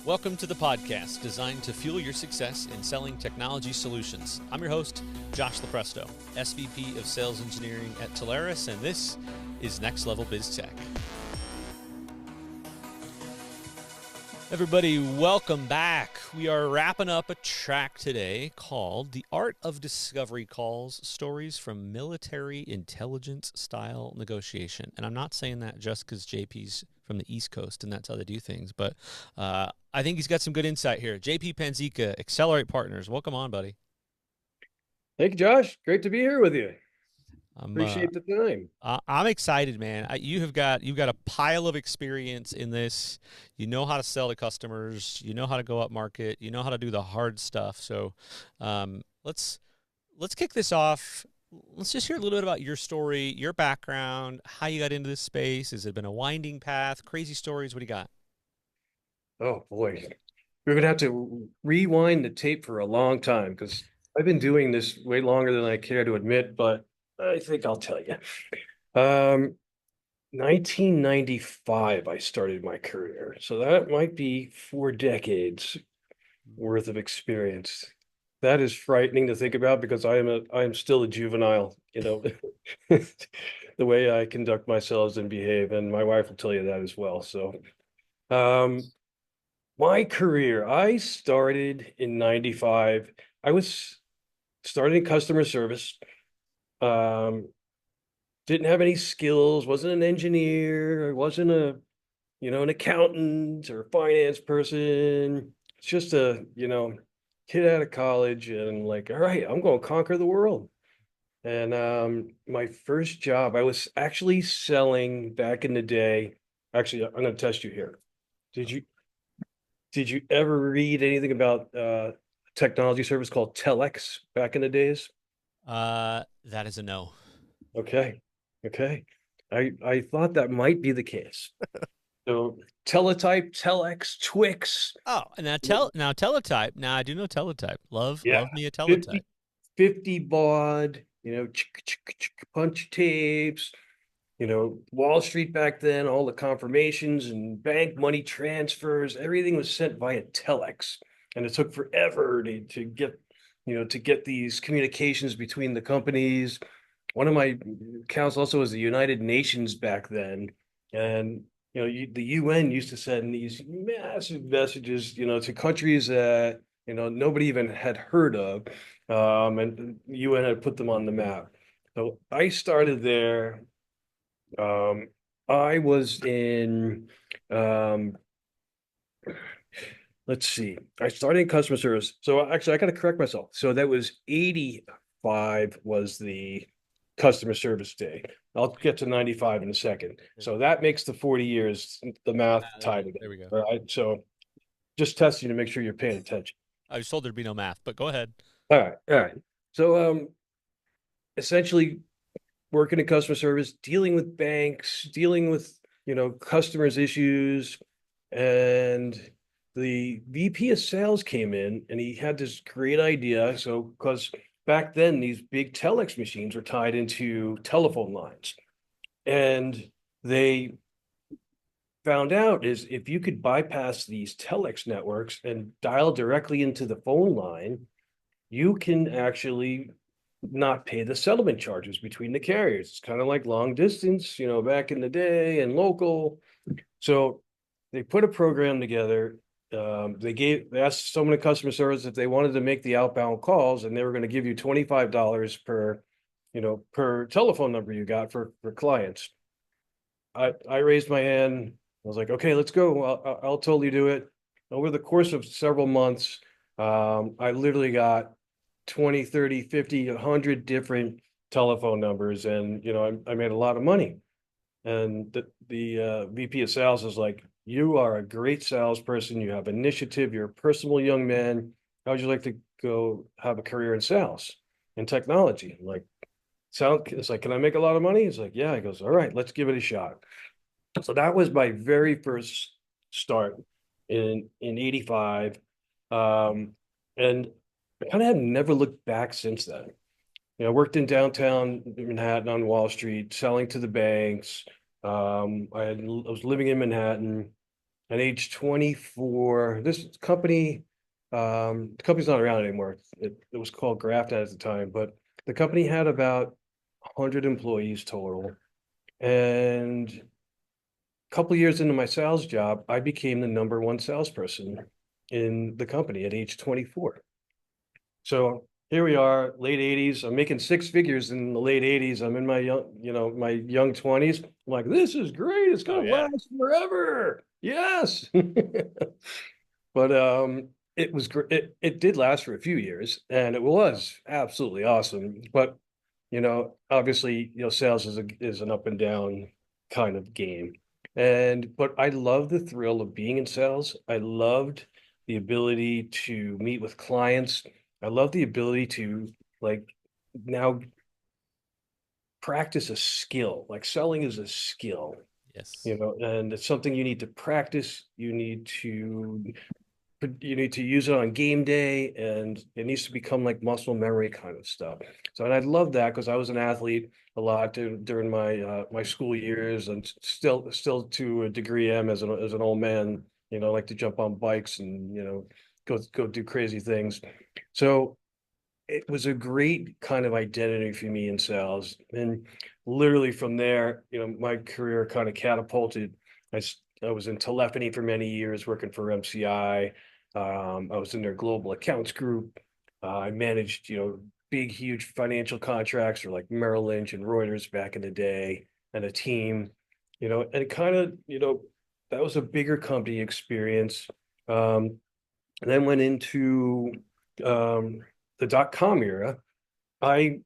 Welcome to the podcast designed to fuel your success in selling technology solutions. I'm your host, Josh Lopresto, SVP of Sales Engineering at Telarus, and this is Next Level Biz Tech. Everybody, welcome back. We are wrapping up a track today called The Art of Discovery Calls, Stories from Military Intelligence Style Negotiation. And I'm not saying that just because JP's from the East Coast and that's how they do things, but I think he's got some good insight here. JP Panzica, Accelerate Partners. Welcome on, buddy. Thank you, Josh. Great to be here with you. I'm Appreciate the time. I'm excited, man. You've got a pile of experience in this. You know how to sell to customers. You know how to go up market. You know how to do the hard stuff. So, let's kick this off. Let's just hear a little bit about your story, your background, how you got into this space. Has it been a winding path? Crazy stories? What do you got? Oh boy, we're gonna have to rewind the tape for a long time because I've been doing this way longer than I care to admit, but I think I'll tell you. Um, 1995, I started my career, so that might be 4 decades worth of experience. That is frightening to think about because I am still a juvenile, the way I conduct myself and behave, and my wife will tell you that as well. So, um, my career, I started in 95. I was started in customer service. Um, didn't have any skills, wasn't an engineer, I wasn't an accountant or finance person. It's just a kid out of college and like, all right, I'm going to conquer the world. And my first job, I was actually selling back in the day. Actually, I'm going to test you here. Did you Did you ever read anything about technology service called Telex back in the days? That is a no. Okay. Okay. I thought that might be the case. So teletype, telex, Twix. Oh, and now teletype. Now I do know teletype. Yeah. Love me a teletype. 50 baud, punch tapes, Wall Street back then, all the confirmations and bank money transfers, everything was sent via telex. And it took forever to get these communications between the companies. One of my accounts also was the United Nations back then. And the UN used to send these massive messages, to countries that, nobody even had heard of. And the UN had put them on the map. So I started there. I was in, um, let's see, I started in customer service. So actually, I got to correct myself. So that was 85 was the customer service day. I'll get to 95 in a second. So that makes the 40 years, the math tied There we together. go. All right. So just testing to make sure you're paying attention. I was told there'd be no math, but go ahead. All right. All right. So essentially working in customer service, dealing with banks, dealing with, customers' issues. And the VP of sales came in and he had this great idea. So, because back then these big telex machines were tied into telephone lines. And they found out is if you could bypass these telex networks and dial directly into the phone line, you can actually not pay the settlement charges between the carriers. It's kind of like long distance, back in the day and local. So they put a program together. They asked someone in customer service if they wanted to make the outbound calls, and they were going to give you $25 per telephone number you got for clients. I raised my hand. I was like, okay, let's go. I'll totally do it. Over the course of several months, I literally got 20, 30, 50, 100 different telephone numbers. And, I made a lot of money. And the VP of sales is like, you are a great salesperson. You have initiative. You're a personable young man. How would you like to go have a career in sales and technology? I'm like, it's like, can I make a lot of money? He's like, yeah. He goes, all right, let's give it a shot. So that was my very first start in 85. And I kind of have never looked back since then. I worked in downtown Manhattan on Wall Street, selling to the banks. I was living in Manhattan, at age 24, this company, the company's not around anymore. It was called GraphNet at the time, but the company had about 100 employees total. And a couple years into my sales job, I became the number one salesperson in the company at age 24. So here we are, late 80s. I'm making six figures in the late 80s. I'm in my my young 20s. I'm like, this is great. It's Oh gonna yeah. last forever. Yes. But it was great. It did last for a few years, and it was absolutely awesome. But obviously, sales is an up and down kind of game. But I love the thrill of being in sales. I loved the ability to meet with clients. I love the ability to like now practice a skill. Like selling is a skill, Yes. and it's something you need to practice. You need to use it on game day, and it needs to become like muscle memory kind of stuff. So, and I love that because I was an athlete a lot during my school years, and still to a degree am as an old man. Like to jump on bikes and go do crazy things. So it was a great kind of identity for me in sales. And literally from there, my career kind of catapulted. I was in telephony for many years, working for MCI. I was in their global accounts group. I managed, big, huge financial contracts for like Merrill Lynch and Reuters back in the day, and a team, and kind of, that was a bigger company experience. And then went into um, the .com era. I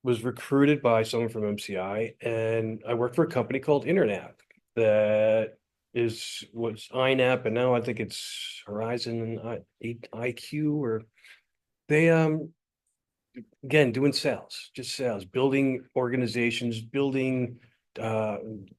was recruited by someone from MCI, and I worked for a company called Internet that was INAP, and now I think it's Horizon IQ, or they again doing sales, just sales, building organizations, uh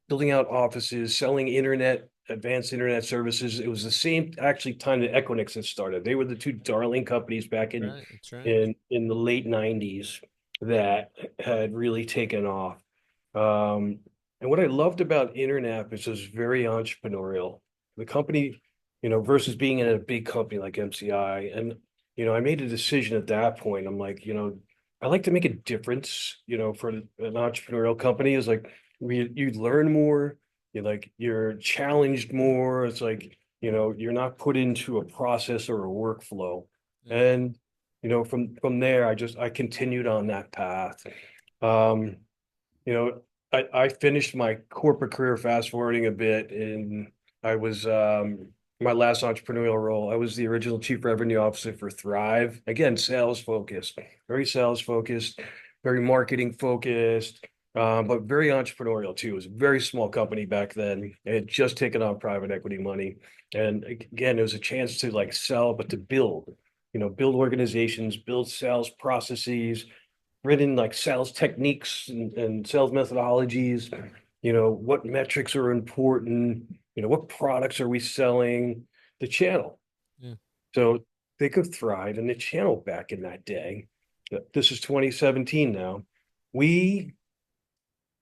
building out offices, selling internet, advanced internet services. It was the same actually time that Equinix had started. They were the two darling companies back in Right. That's right. in the late 90s that had really taken off. um and what I loved about internet is it was very entrepreneurial. The company, versus being in a big company like MCI. And I made a decision at that point. I'm like, I like to make a difference, for an entrepreneurial company. Is like you learn more, you're challenged more. It's like, you're not put into a process or a workflow. Yeah. And from there, I continued on that path. Um, I finished my corporate career, fast forwarding a bit, and I was my last entrepreneurial role. I was the original chief revenue officer for Thrive. Again, sales focused, very marketing focused, but very entrepreneurial too. It was a very small company back then. It had just taken on private equity money, and again, it was a chance to like sell, but to build. Build organizations, build sales processes, written like sales techniques and sales methodologies. What metrics are important, what products are we selling, the channel. Yeah. So think of Thrive and the channel back in that day. This is 2017 now. We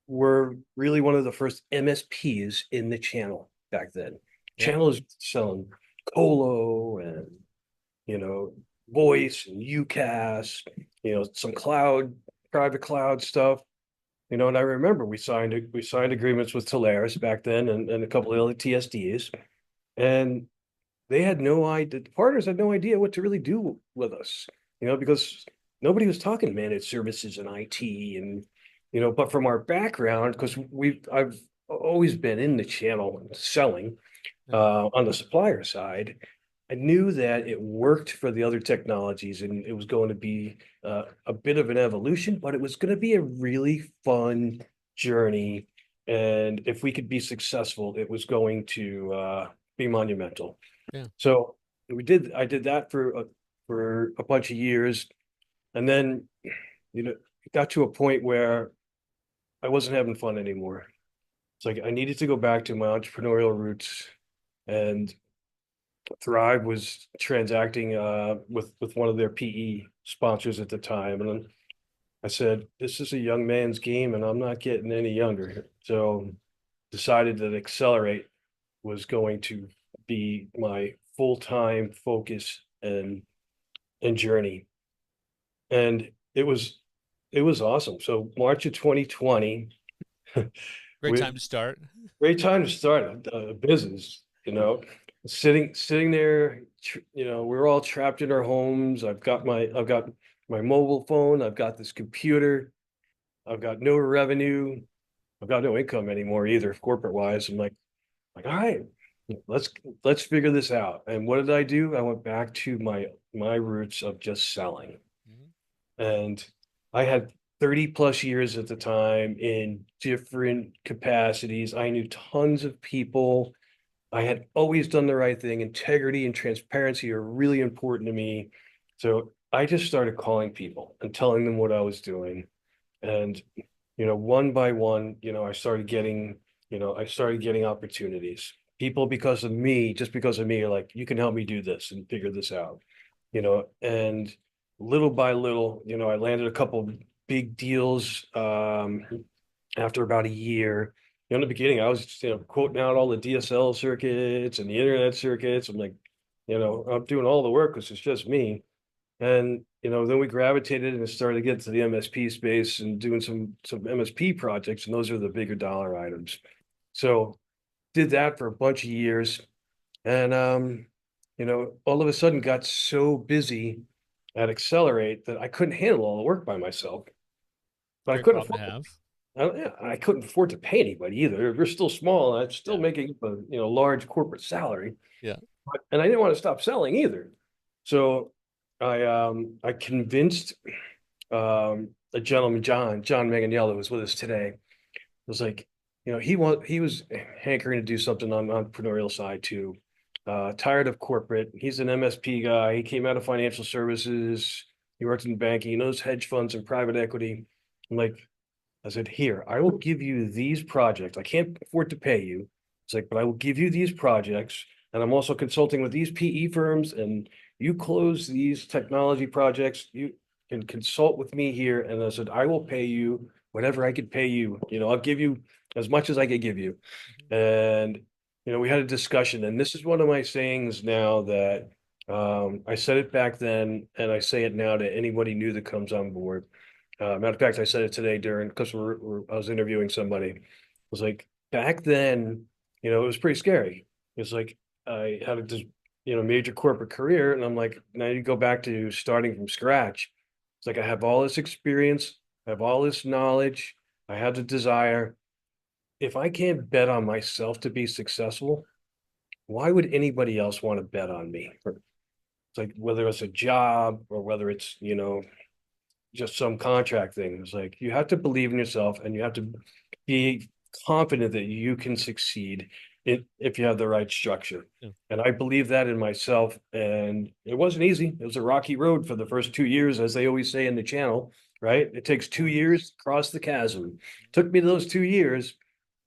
were really one of the first MSPs in the channel back then. Yeah. Channel is selling colo and you know, voice and UCaaS, some private cloud stuff. And I remember we signed agreements with Telarus back then, and a couple of other TSDs, and they had no idea. The partners had no idea what to really do with us, because nobody was talking managed services and IT, and but from our background, because I've always been in the channel selling Yeah. on the supplier side. I knew that it worked for the other technologies, and it was going to be a bit of an evolution, but it was going to be a really fun journey. And if we could be successful, it was going to be monumental. Yeah. So I did that for a bunch of years, and then it got to a point where I wasn't having fun anymore. It's like I needed to go back to my entrepreneurial roots, and Thrive was transacting with one of their PE sponsors at the time. And then I said, this is a young man's game, and I'm not getting any younger. So decided to accelerate, was going to be my full-time focus and journey. And it was awesome. So March of 2020, Great we time to start. great time to start a business, sitting there, we're all trapped in our homes. I've got my mobile phone, I've got this computer, I've got no revenue, I've got no income anymore either, corporate wise. I'm like, all right, let's let's figure this out. And what did I do? I went back to my roots of just selling. Mhm. And I had 30 plus years at the time in different capacities. I knew tons of people. I had always done the right thing. Integrity and transparency are really important to me. So I just started calling people and telling them what I was doing. And, one by one, I started getting opportunities. People because of me, just because of me, are like, you can help me do this and figure this out, and little by little, I landed a couple big deals after about a year. In the beginning, I was, quoting out all the DSL circuits and the internet circuits. I'm like, I'm doing all the work because it's just me. And then we gravitated and started to get to the MSP space and doing some MSP projects, and those are the bigger dollar items. So did that for a bunch of years, and all of a sudden got so busy at Accelerate that I couldn't handle all the work by myself. But I Great couldn't problem to afford have. yeah, I couldn't afford to pay anybody either. We're still small, and I'm still Yeah. making a large corporate salary, Yeah. and I didn't want to stop selling either. So I convinced a gentleman, John Manganiello, who was with us today. Was like, he was hankering to do something on the entrepreneurial side too. Tired of corporate. He's an MSP guy. He came out of financial services. He worked in banking. He knows hedge funds and private equity. I'm like, I said, here, I will give you these projects. I can't afford to pay you. It's like, but I will give you these projects. And I'm also consulting with these PE firms, and you close these technology projects. You can consult with me here. And I said, I will pay you whatever I could pay you. I'll give you as much as I could give you. Mhm. And, we had a discussion. And this is one of my sayings now that I said it back then, and I say it now to anybody new that comes on board. Matter of fact, I said it today because I was interviewing somebody. It was like back then, it was pretty scary. It's like I had this, major corporate career, and I'm like, now you go back to starting from scratch. It's like I have all this experience, I have all this knowledge, I have the desire. If I can't bet on myself to be successful, why would anybody else want to bet on me? It's like whether it's a job or whether it's, just some contract thing. It's like you have to believe in yourself and you have to be confident that you can succeed if you have the right structure. Yeah. And I believe that in myself. And it wasn't easy. It was a rocky road for the first 2 years, as they always say in the channel, right? It takes 2 years to cross the chasm. Took me those 2 years,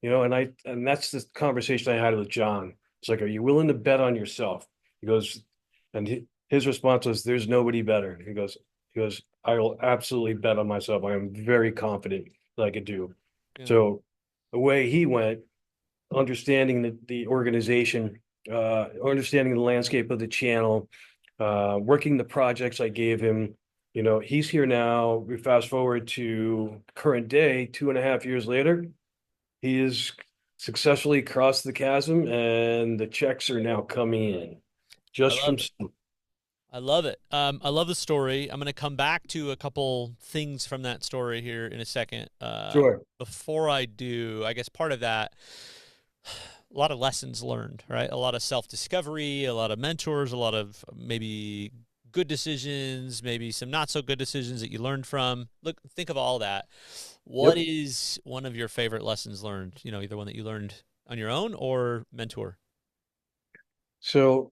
and that's the conversation I had with John. It's like, are you willing to bet on yourself? He goes, and his response was, there's nobody better. He goes, I will absolutely bet on myself. I am very confident that I could do. Yeah. So the way he went, understanding the organization, understanding the landscape of the channel, working the projects I gave him. He's here now. We fast forward to current day, 2.5 years later. He is successfully crossed the chasm, and the checks are now coming in I just from. love it. I love it. I love the story. I'm going to come back to a couple things from that story here in a second. Sure. Before I do, I guess part of that, a lot of lessons learned, right? A lot of self discovery, a lot of mentors, a lot of maybe good decisions, maybe some not so good decisions that you learned from. Look, think of all that. What Yep. is one of your favorite lessons learned? Either one that you learned on your own or mentor. So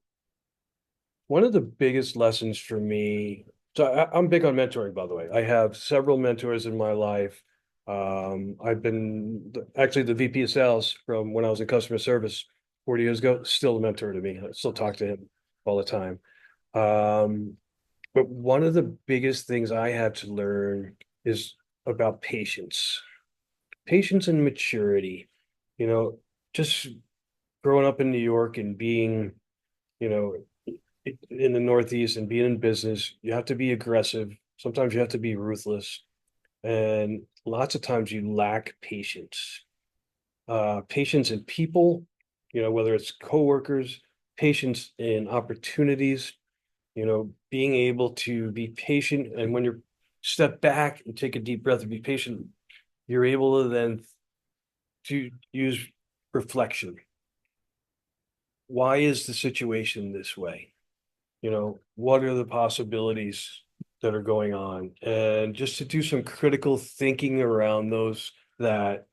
one of the biggest lessons for me, so I'm big on mentoring, by the way. I have several mentors in my life. I've been actually the VP of sales from when I was in customer service 40 years ago, still a mentor to me. I still talk to him all the time. Um, but one of the biggest things I had to learn is about patience, patience and maturity. You know, just growing up in New York and being, you know, in the Northeast and being in business, you have to be aggressive. Sometimes you have to be ruthless. And lots of times you lack patience. Patience in people, whether it's coworkers, patience in opportunities, being able to be patient. And when you step back and take a deep breath and be patient, you're able to then to use reflection. Why is the situation this way? What are the possibilities that are going on? And just to do some critical thinking around those that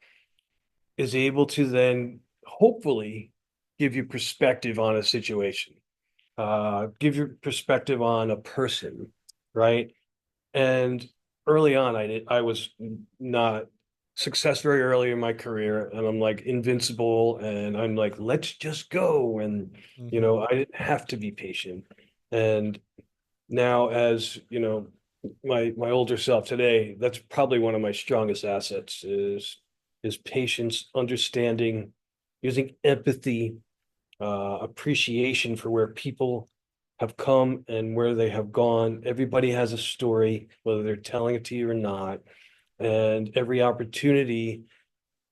is able to then hopefully give you perspective on a situation, give you perspective on a person, right? And early on, I was not success very early in my career, and I'm like invincible, and I'm like, let's just go, and Mm-hmm. I didn't have to be patient. And now, as my older self today, that's probably one of my strongest assets is patience, understanding, using empathy, appreciation for where people have come and where they have gone. Everybody has a story, whether they're telling it to you or not. And every opportunity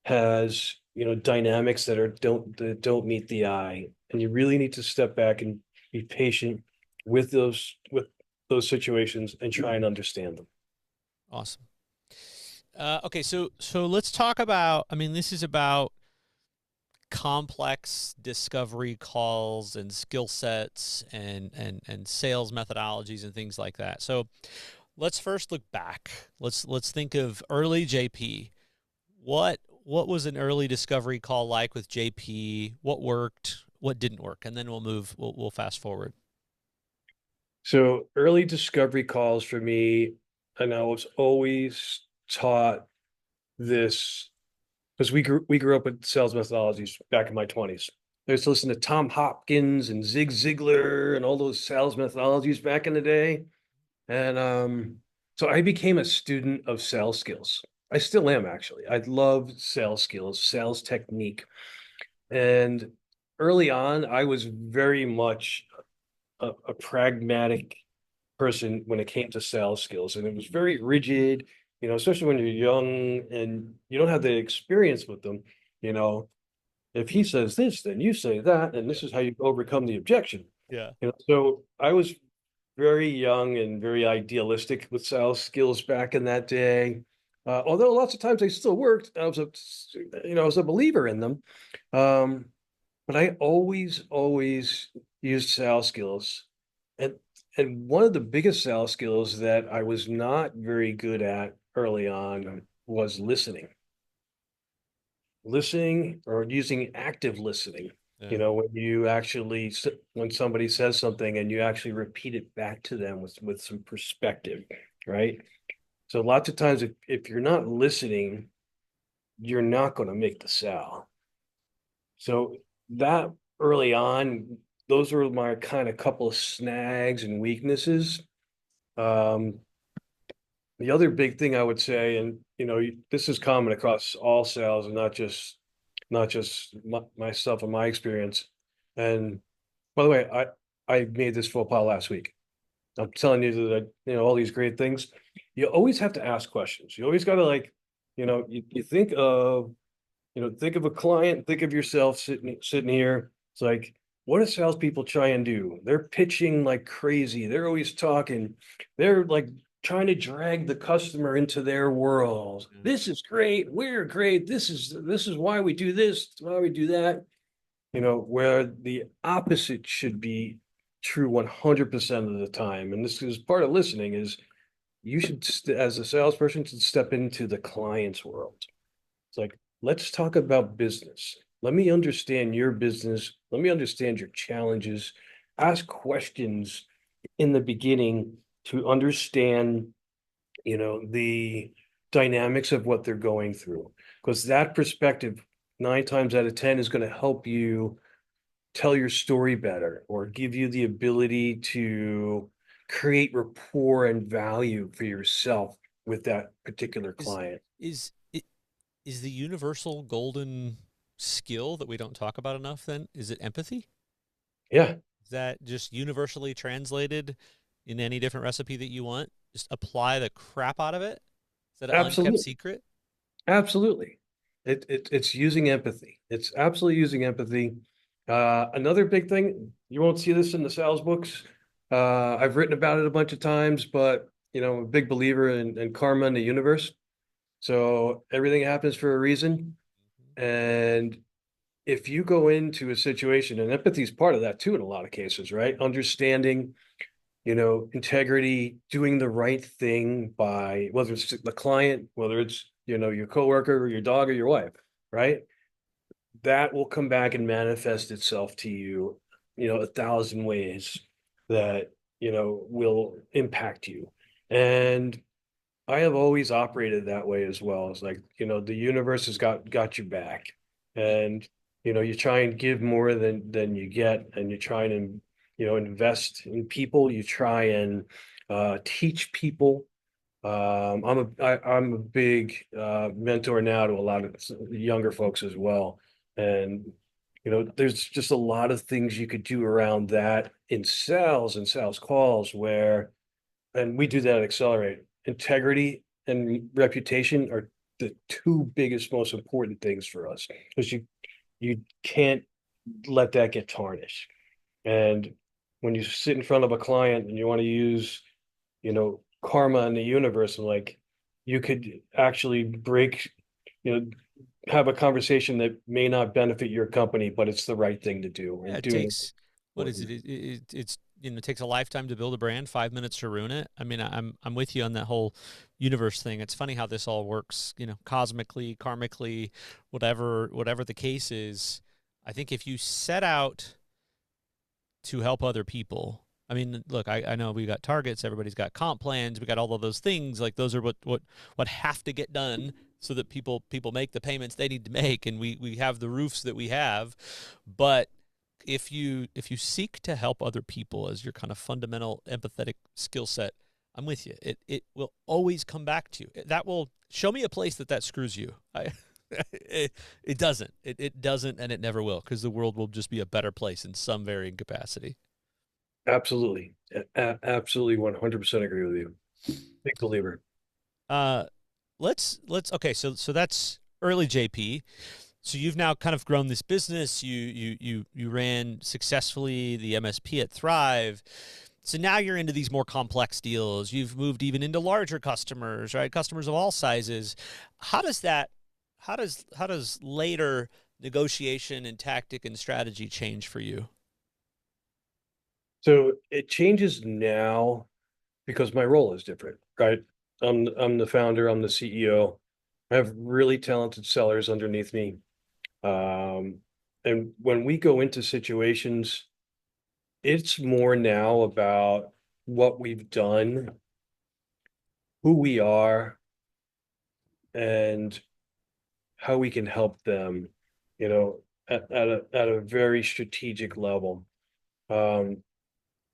has, dynamics that don't meet the eye. And you really need to step back and be patient with those situations and try and understand them. Awesome. Okay, so let's talk about. I mean, this is about complex discovery calls and skill sets and sales methodologies and things like that. So let's first look back. Let's think of early JP. What was an early discovery call like with JP? What worked? What didn't work? And then we'll move. We'll fast forward. So early discovery calls for me, and I was always taught this because we grew up with sales methodologies back in my 20s. I used to listen to Tom Hopkins and Zig Ziglar and all those sales methodologies back in the day. And so I became a student of sales skills. I still am actually. I love sales skills, sales technique. And early on, I was very much a pragmatic person when it came to sales skills. And it was very rigid, especially when you're young and you don't have the experience with them. You know, if he says this, then you say that, and Yeah. this is how you overcome the objection. Yeah. So I was very young and very idealistic with sales skills back in that day. Although lots of times they still worked, I was a believer in them. Um, but I always used sales skills. And and one of the biggest sales skills that I was not very good at early on was listening. Listening or using active listening. Yeah. When you actually when somebody says something and you actually repeat it back to them with some perspective, right? So lots of times if you're not listening, you're not going to make the sale. So that early on, those were my kind of couple of snags and weaknesses. Um, the other big thing I would say, and this is common across all sales, and not just myself and my experience. And by the way, I made this faux pas last week. I'm telling you that all these great things. You always have to ask questions. You always got to like, you think of a client, think of yourself sitting here. It's like, what do salespeople try and do? They're pitching like crazy. They're always talking. They're like trying to drag the customer into their world. Yeah. This is great. We're great. This is why we do this, why we do that. Where the opposite should be true 100% of the time. And this is part of listening is you should, as a salesperson, should step into the client's world. It's like, let's talk about business. Let me understand your business. Let me understand your challenges. Ask questions in the beginning to understand, the dynamics of what they're going through. Because that perspective, 9 times out of 10, is going to help you tell your story better or give you the ability to create rapport and value for yourself with that particular Is client. is is the universal golden skill that we don't talk about enough then? Is it empathy? Yeah, Is that just universally translated in any different recipe that you want? Just apply the crap out of it? Is that an unkept absolutely. secret? Absolutely. It's using empathy. It's absolutely using empathy. Another big thing, you won't see this in the sales books. I've written about it a bunch of times, but I'm a big believer in karma in the universe. So everything happens for a reason. And if you go into a situation, and empathy is part of that too, in a lot of cases, right? Understanding, integrity, doing the right thing by whether it's the client, whether it's, your coworker or your dog or your wife, right? That will come back and manifest itself to you, 1,000 ways that, will impact you. And I have always operated that way as well. It's like, the universe has got your back. And, you try and give more than you get, and you try and, invest in people. You try and teach people. I'm a big mentor now to a lot of younger folks as well. And, there's just a lot of things you could do around that in sales and sales calls where, and we do that at Accelerate. Integrity and reputation are the two biggest, most important things for us, because you can't let that get tarnished. And when you sit in front of a client and you want to use, karma in the universe, and like you could actually break, you know, have a conversation that may not benefit your company, but it's the right thing to do, Yeah, and it doing it takes what is important. it? It's it takes a lifetime to build a brand, 5 minutes to ruin it. I mean, I'm with you on that whole universe thing. It's funny how this all works, cosmically, karmically, whatever the case is. I think if you set out to help other people. I mean, look, I know we got targets, everybody's got comp plans, we got all of those things. Like those are what have to get done so that people make the payments they need to make, and we have the roofs that we have. But if you seek to help other people as your kind of fundamental empathetic skill set, I'm with you. It will always come back to you. That will show me a place that screws you. It doesn't. It doesn't, and it never will, because the world will just be a better place in some varying capacity. Absolutely. Absolutely 100% agree with you. Big believer. Uh, let's okay. So that's early JP. So you've now kind of grown this business. You ran successfully the MSP at Thrive. So now you're into these more complex deals. You've moved even into larger customers, right? Customers of all sizes. How does that? How does later negotiation and tactic and strategy change for you? So it changes now because my role is different, right? I'm the founder, I'm the CEO. I have really talented sellers underneath me. Um, and when we go into situations, it's more now about what we've done, who we are, and how we can help them, at a very strategic level. Um,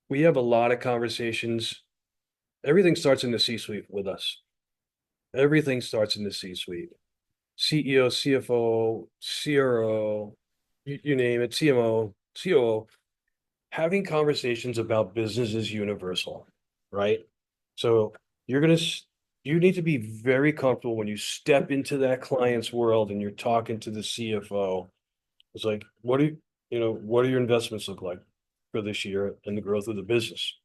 we have a lot of conversations. Everything starts in the C-suite with us. Everything starts in the C-suite. CEO, CFO, CRO, you name it, CMO, COO. Having conversations about business is universal, right? So you're gonna you need to be very comfortable when you step into that client's world and you're talking to the CFO. It's like, what do your investments look like for this year and the growth of the business?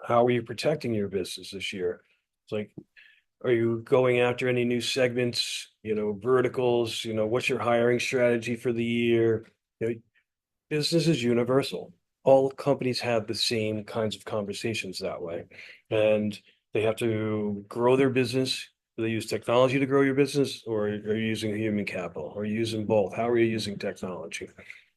How are you protecting your business this year? It's like, are you going after any new segments, verticals? What's your hiring strategy for the year? Business is universal. All companies have the same kinds of conversations that way. And they have to grow their business. Do they use technology to grow your business, or are you using human capital? Or are you using both? How are you using technology?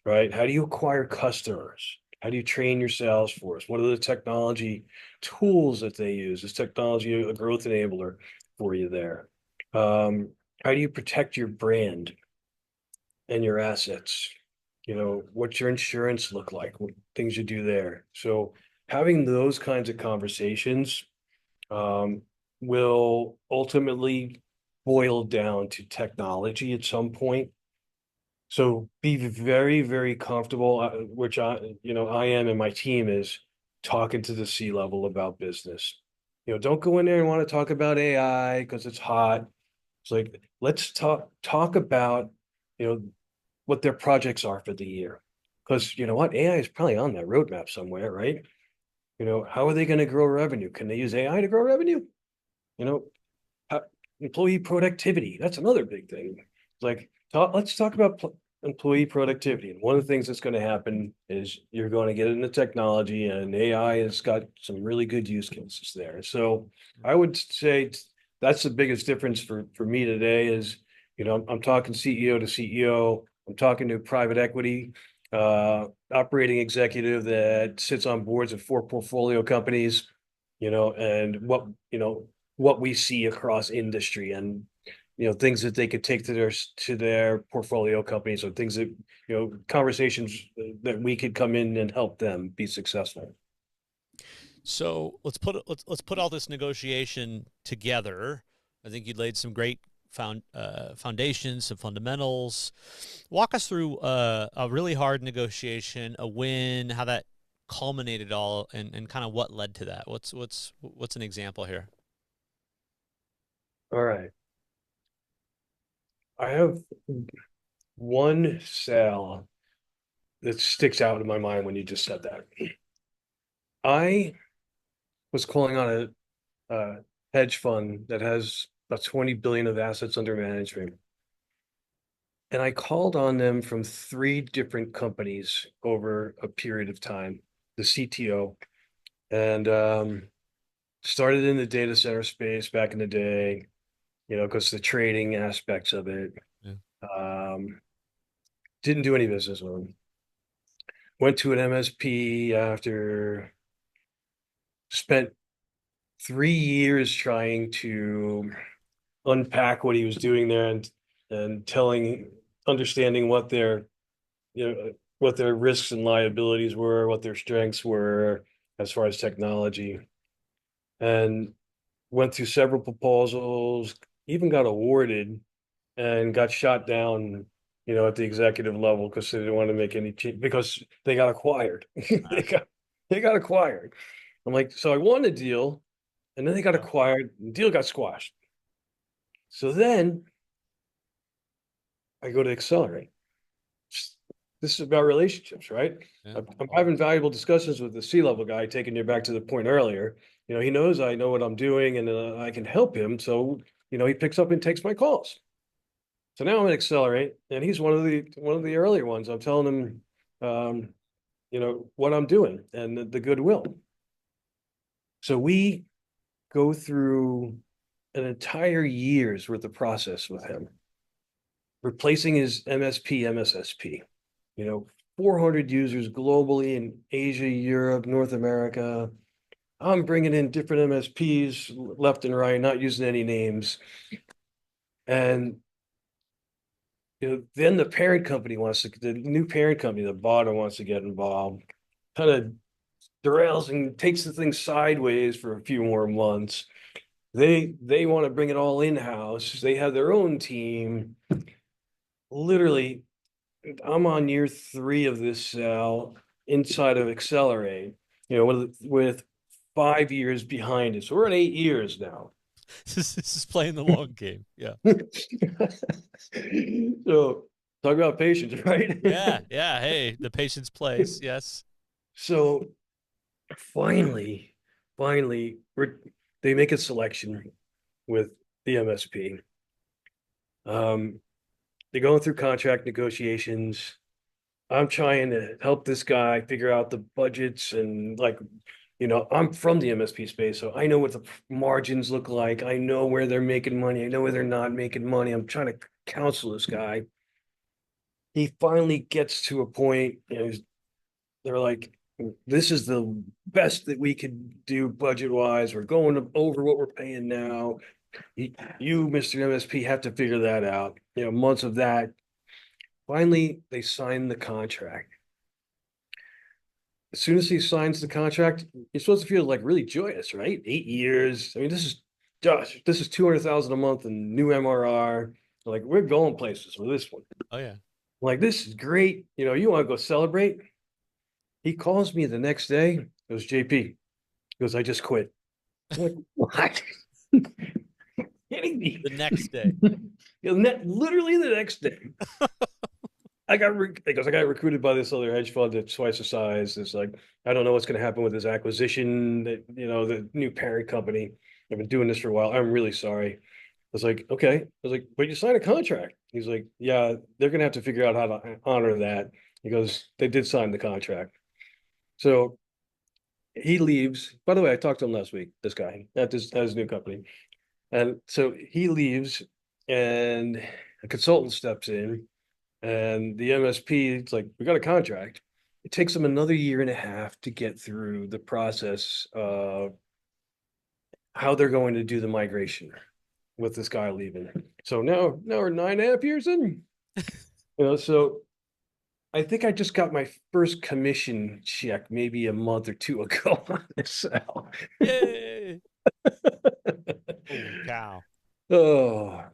Right? How do you acquire customers? How do you train your sales force? What are the technology tools that they use? Is technology a growth enabler for you there? Um, how do you protect your brand and your assets? What's your insurance look like? What things you do there? So having those kinds of conversations um, will ultimately boil down to technology at some point. So be very, very comfortable, which I am, and my team is talking to the C-level about business. Don't go in there and want to talk about AI because it's hot. It's like, let's talk about, you know, what their projects are for the year. Because you know what? AI is probably on that roadmap somewhere, right? How are they going to grow revenue? Can they use AI to grow revenue? You know, how, employee productivity. That's another big thing. It's like, let's talk about employee productivity. And one of the things that's going to happen is you're going to get into technology, and AI has got some really good use cases there. So I would say that's the biggest difference for me today is, I'm talking CEO to CEO. I'm talking to private equity operating executive that sits on boards of 4 portfolio companies, and what we see across industry and things that they could take to their portfolio companies or things that conversations that we could come in and help them be successful. So let's put all this negotiation together. I think you laid some great foundations, some fundamentals. Walk us through a really hard negotiation, a win, how that culminated all, and kind of what led to that. What's an example here? All right. I have one sale that sticks out in my mind when you just said that. I was calling on a hedge fund that has about 20 billion of assets under management. And I called on them from 3 different companies over a period of time, the CTO, and started in the data center space back in the day, because the trading aspects of it. Yeah. Didn't do any business with them. Went to an MSP after, spent 3 years trying to unpack what he was doing there and understanding what their risks and liabilities were, what their strengths were as far as technology, and went through several proposals, even got awarded and got shot down, at the executive level because they didn't want to make any change because they got acquired. Ah, They got acquired. I'm like, so I won the deal, and then they got oh, acquired. The deal got squashed. So then I go to Accelerate. This is about relationships, right? yeah. I'm having valuable discussions with the C-level guy, taking you back to the point earlier. He knows I know what I'm doing and I can help him. So, he picks up and takes my calls. So now I'm at Accelerate, and he's one of the earlier ones. I'm telling him, what I'm doing and the goodwill. So we go through an entire year's worth of process with him, replacing his MSP, MSSP. 400 users globally in Asia, Europe, North America. I'm bringing in different MSPs left and right, not using any names. And then the new parent company, the bottom wants to get involved, kind of derails and takes the thing sideways for a few more months. They want to bring it all in-house. They have their own team. Literally, I'm on year 3 of this cell inside of Accelerate, with 5 years behind us. So we're at 8 years now. This is playing the long game. Yeah. So talk about patience, right? Yeah. Yeah. Hey, the patience plays. Yes. So finally, finally, they make a selection with the MSP. They're going through contract negotiations. I'm trying to help this guy figure out the budgets and I'm from the MSP space, so I know what the margins look like. I know where they're making money. I know where they're not making money. I'm trying to counsel this guy. He finally gets to a point, they're like, this is the best that we could do budget wise. We're going over what we're paying now. You, Mr. MSP, have to figure that out. Months of that. Finally, they sign the contract. As soon as he signs the contract, you're supposed to feel like really joyous, right? 8 years. I mean, this is 200,000 a month in new MRR. Like we're going places with this one. Oh yeah. I'm like, this is great. You want to go celebrate? He calls me the next day. It was JP. He goes, I just quit. I'm like, what? Kidding me? The next day. Literally the next day. He goes, I got recruited by this other hedge fund that's twice the size. It's like, I don't know what's going to happen with this acquisition, that, the new parent company. I've been doing this for a while. I'm really sorry. I was like, okay. I was like, but you signed a contract. He's like, yeah, they're going to have to figure out how to honor that. He goes, they did sign the contract. So he leaves. By the way, I talked to him last week, this guy, at his new company. And so he leaves, and a consultant steps in, and the MSP, it's like, we got a contract. It takes them another year and a half to get through the process of how they're going to do the migration with this guy leaving. So now we're 9.5 years in. So I think I just got my first commission check maybe a month or two ago on this sale. Yay! Holy cow. Oh,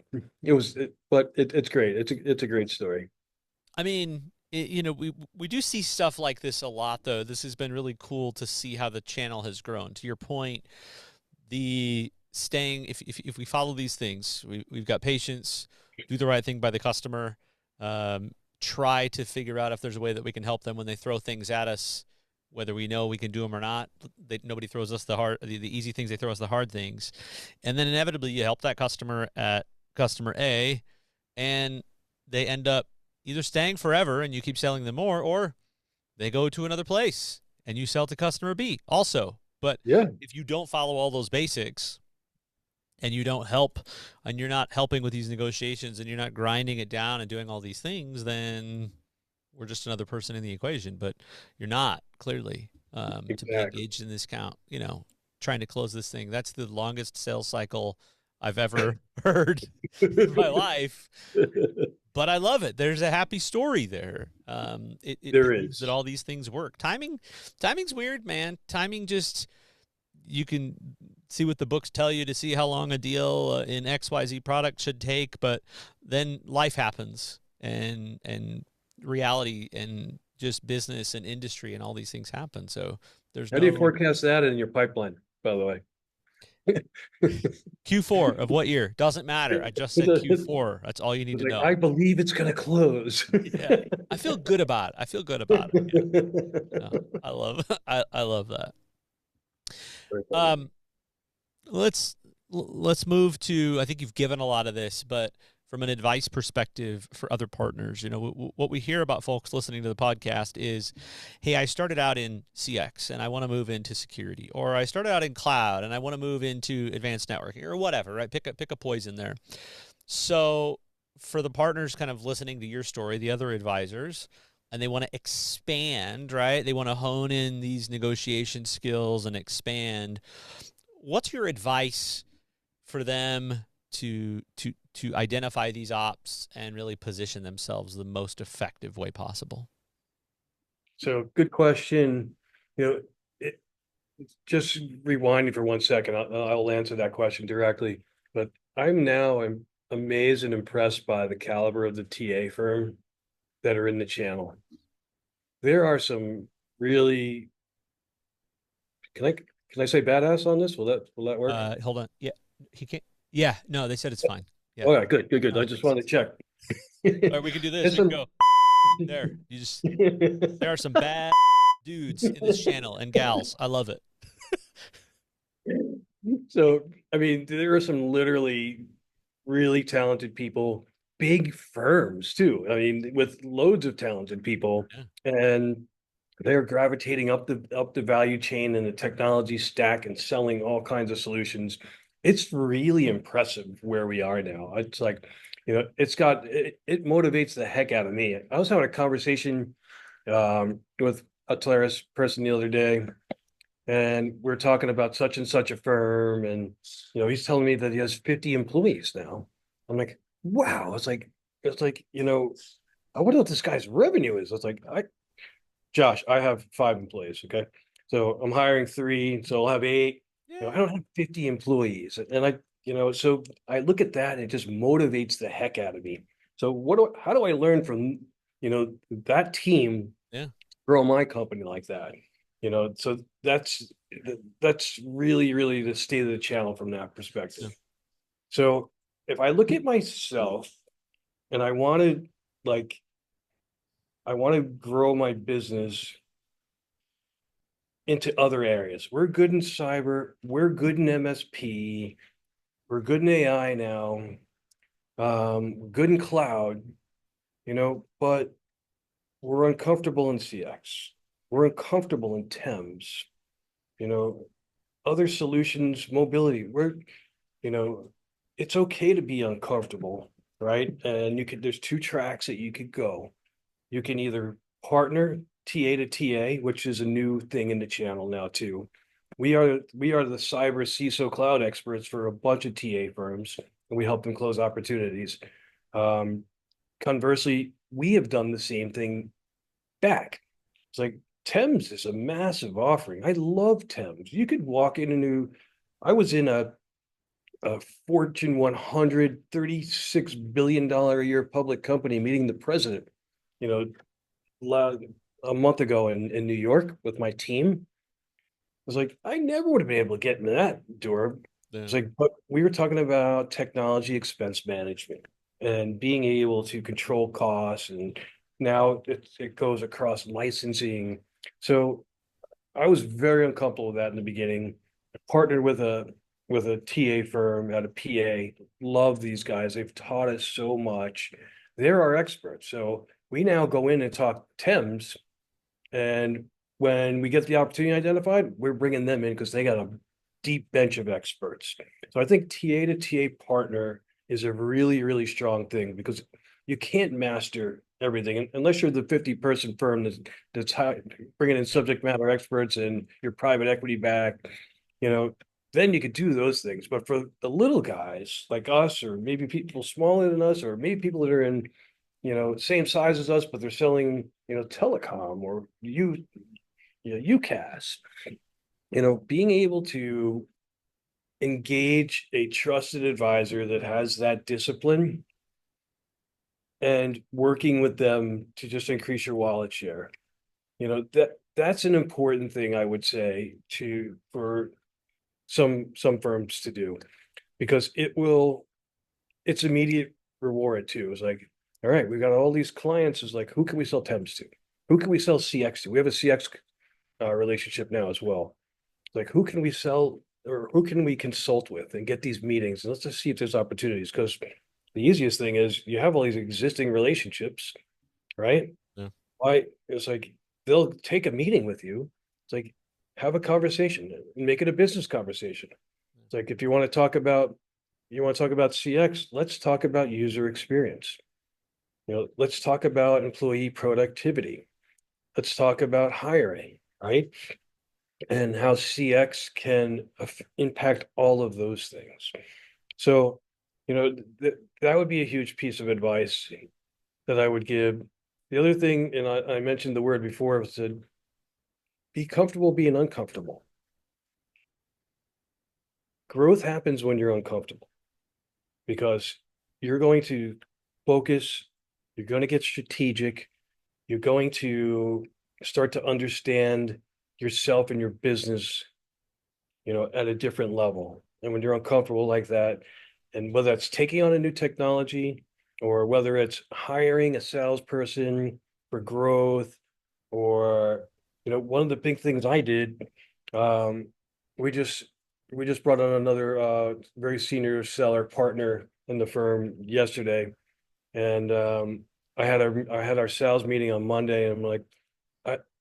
it's great. It's a great story. I mean, we do see stuff like this a lot, though. This has been really cool to see how the channel has grown. To your point, the staying, if we follow these things, we've got patience, do the right thing by the customer, try to figure out if there's a way that we can help them when they throw things at us, whether we know we can do them or not. Nobody throws us the easy things; they throw us the hard things, and then inevitably you help that customer at customer A, and they end up either staying forever and you keep selling them more, or they go to another place and you sell to customer B also. But Yeah, if you don't follow all those basics and you don't help, and you're not helping with these negotiations, and you're not grinding it down and doing all these things, then we're just another person in the equation. But you're not, clearly, to be exactly. engaged in this count, trying to close this thing. That's the longest sales cycle I've ever heard in my life. But I love it. There's a happy story there. It There proves that is. all these things work. Timing's weird, man. Timing just, you can see what the books tell you to see how long a deal in XYZ product should take, but then life happens, and reality and just business and industry and all these things happen. So there's How do you no forecast that in your pipeline, by the way? Q4 of what year? Doesn't matter. I just said Q4. That's all you need It's to like, I know. believe it's going to close. Yeah. I feel good about it. I feel good about it. Yeah. No, I love I love that. Very funny. Um, let's move to, I think you've given a lot of this, but from an advice perspective for other partners, what we hear about folks listening to the podcast is, hey, I started out in CX and I want to move into security, or I started out in cloud and I want to move into advanced networking, or whatever, right? Pick a poison there. So for the partners kind of listening to your story, the other advisors, and they want to expand, right? They want to hone in these negotiation skills and expand. What's your advice for them to identify these ops and really position themselves the most effective way possible? So good question. You know, it, just rewinding for 1 second, I'll answer that question directly. But I'm amazed and impressed by the caliber of the TA firm that are in the channel. There are some really, can I can I say badass on this? Will that work? Hold on. Yeah, he can't. Yeah, no, they said it's fine. Yeah, All right, good. no, I it just makes wanted sense. to check. All right, we can do this. There's You can some go there. There are some bad dudes in this channel and gals. I love it. So, I mean, there are some literally really talented people, big firms too. I mean, with loads of talented people, Yeah. and they're gravitating up the value chain and the technology stack and selling all kinds of solutions. It's really impressive where we are now. It's like, it motivates the heck out of me. I was having a conversation with a Telarus person the other day, and we're talking about such and such a firm, and he's telling me that he has 50 employees now. I'm like, wow. It's like I wonder what this guy's revenue is. It's like, Josh, I have 5 employees. Okay, so I'm hiring three, so I'll have eight. I Yeah. don't have 50 employees, and so I look at that and it just motivates the heck out of me. So how do I learn from that team Yeah. grow my company like that. So that's really, really the state of the channel from that perspective. Yeah. So if I look at myself and like I want to grow my business into other areas. We're good in cyber, we're good in MSP, we're good in AI now, good in cloud, but we're uncomfortable in CX. We're uncomfortable in TEMS, you know, other solutions, mobility. You know, it's okay to be uncomfortable, right? And there's two tracks that you could go. You can either partner TA to TA, which is a new thing in the channel now too. We are the cyber CISO cloud experts for a bunch of TA firms, and we help them close opportunities. Um, Conversely, we have done the same thing back. It's like Thames is a massive offering. I love Thames. You could walk into, I was in a Fortune 100, $36 billion a year public company meeting the president, you know, a month ago in New York with my team. I was like, I never would have been able to get into that door. Yeah. It's like, but we were talking about technology expense management and being able to control costs. And now it goes across licensing. So I was very uncomfortable with that in the beginning. I partnered with a TA firm at a PA. Love these guys. They've taught us so much. They're our experts. So we now go in and talk TEMS, and when we get the opportunity identified, we're bringing them in because they got a deep bench of experts. So I think TA to TA partner is a really, really strong thing because you can't master everything unless you're the 50-person firm that's bringing in subject matter experts and your private equity back, you know, then you could do those things. But for the little guys like us, or maybe people smaller than us, or maybe people that are in same size as us, but they're selling, telecom or UCAS, being able to engage a trusted advisor that has that discipline and working with them to just increase your wallet share. That's an important thing I would say for some firms to do because it's immediate reward too. It's like, all right, we got all these clients. It's like, who can we sell temps to? Who can we sell CX to? We have a CX relationship now as well. It's like, who can we sell or who can we consult with and get these meetings? And let's just see if there's opportunities. Because the easiest thing is you have all these existing relationships, right? Yeah. Why? It's like they'll take a meeting with you. It's like have a conversation and make it a business conversation. It's like if you want to talk about CX, let's talk about user experience. Let's talk about employee productivity. Let's talk about hiring, right? And how CX can impact all of those things. So, that would be a huge piece of advice that I would give. The other thing, and I mentioned the word before, was to be comfortable being uncomfortable. Growth happens when you're uncomfortable because you're going to focus, you're going to get strategic, you're going to start to understand yourself and your business, at a different level. And when you're uncomfortable like that, and whether it's taking on a new technology or whether it's hiring a salesperson for growth, or one of the big things I did, um, we just we just brought on another very senior seller partner in the firm yesterday, and I had our sales meeting on Monday, and I'm like,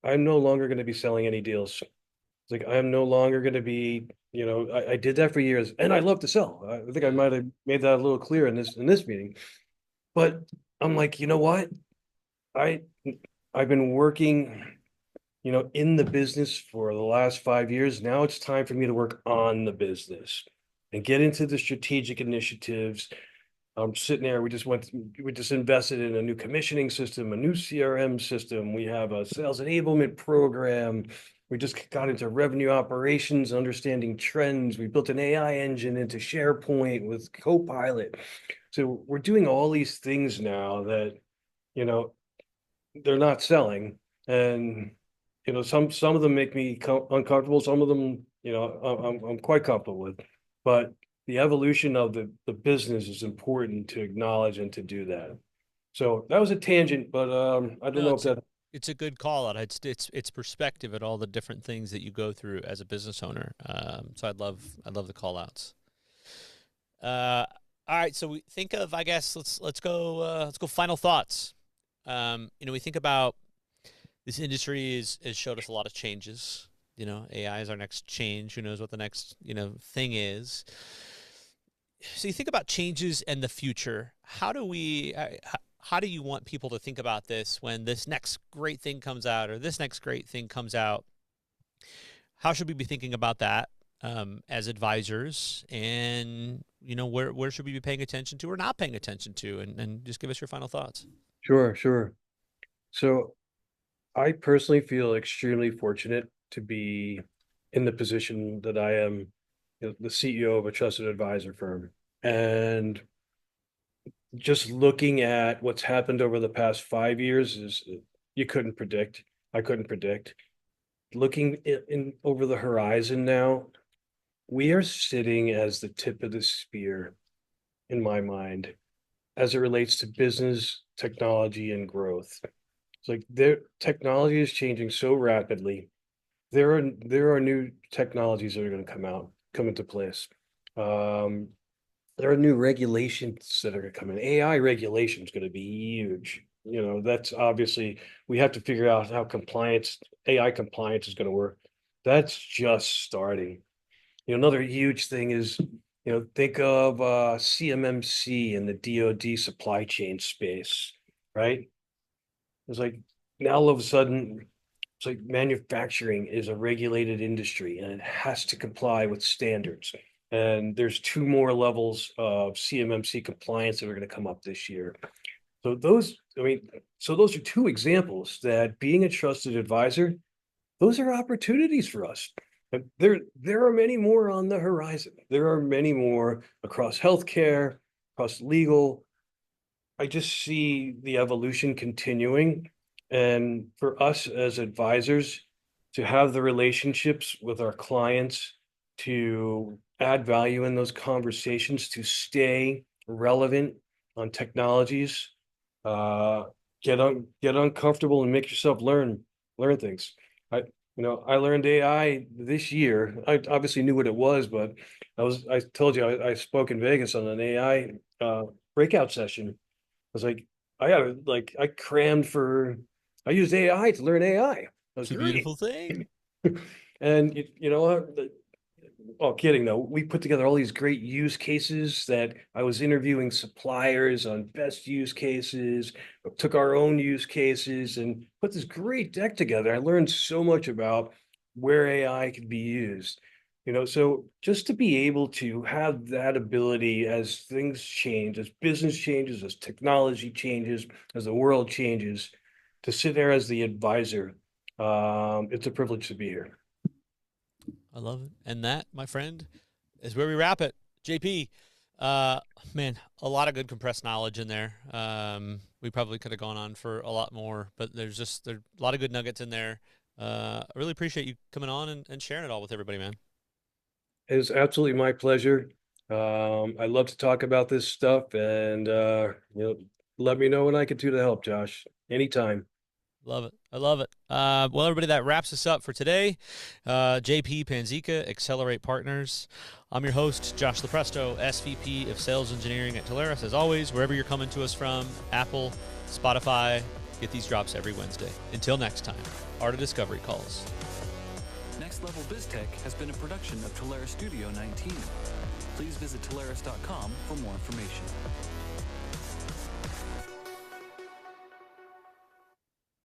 I'm no longer going to be selling any deals. It's like I'm no longer going to be, I did that for years, and I love to sell. I think I might have made that a little clear in this meeting. But I'm like, you know what? I I've been working, in the business for the last 5 years. Now it's time for me to work on the business and get into the strategic initiatives. I'm sitting there. We just invested in a new commissioning system, a new CRM system. We have a sales enablement program. We just got into revenue operations, understanding trends. We built an AI engine into SharePoint with Copilot. So we're doing all these things now that, you know, they're not selling. And, some of them make me uncomfortable. Some of them, I'm quite comfortable with. But the evolution of the business is important to acknowledge and to do that. So that was a tangent, but I don't No, know if that. it's a good call out. It's perspective at all the different things that you go through as a business owner. So I'd love the call outs. All right, so we think of, I guess let's go final thoughts. We think about this industry has showed us a lot of changes. AI is our next change. Who knows what the next thing is? So you think about changes and the future. How do you want people to think about this when this next great thing comes out or this next great thing comes out? How should we be thinking about that as advisors? And where should we be paying attention to or not paying attention to? And just give us your final thoughts. Sure, sure. So I personally feel extremely fortunate to be in the position that I am, the CEO of a trusted advisor firm. And just looking at what's happened over the past 5 years is you couldn't predict. I couldn't predict. Looking in over the horizon now, we are sitting as the tip of the spear in my mind as it relates to business, technology, and growth. It's like their technology is changing so rapidly. There are new technologies that are going to come into place. Um, there are new regulations that are going to come in. AI regulation is going to be huge. That's obviously we have to figure out how AI compliance is going to work. That's just starting. Another huge thing is, think of CMMC in the DoD supply chain space, right? It's like now all of a sudden, it's like manufacturing is a regulated industry and it has to comply with standards. And there's two more levels of CMMC compliance that are going to come up this year. So those are two examples that being a trusted advisor, those are opportunities for us. And there are many more on the horizon. There are many more across healthcare, across legal. I just see the evolution continuing. And for us as advisors to have the relationships with our clients, to add value in those conversations, to stay relevant on technologies, uh, get uncomfortable and make yourself learn things. I learned AI this year. I obviously knew what it was, but I told you I spoke in Vegas on an AI breakout session. I was like, I crammed I used AI to learn AI. That was It's a great. beautiful thing. And all kidding though, we put together all these great use cases that I was interviewing suppliers on best use cases, took our own use cases and put this great deck together. I learned so much about where AI could be used. So just to be able to have that ability as things change, as business changes, as technology changes, as the world changes, to sit there as the advisor, it's a privilege to be here. I love it. And that, my friend, is where we wrap it. JP, uh, man, a lot of good compressed knowledge in there. We probably could have gone on for a lot more, but there's a lot of good nuggets in there. I really appreciate you coming on and sharing it all with everybody, man. It is absolutely my pleasure. I love to talk about this stuff and let me know what I can do to help, Josh. Anytime. Love it. I love it. Well, everybody, that wraps us up for today. JP Panzica, Accelerate Partners. I'm your host, Josh Lopresto, SVP of Sales Engineering at Telarus. As always, wherever you're coming to us from, Apple, Spotify, get these drops every Wednesday. Until next time, Art of Discovery calls. Next Level BizTech has been a production of Telarus Studio 19. Please visit Telarus.com for more information.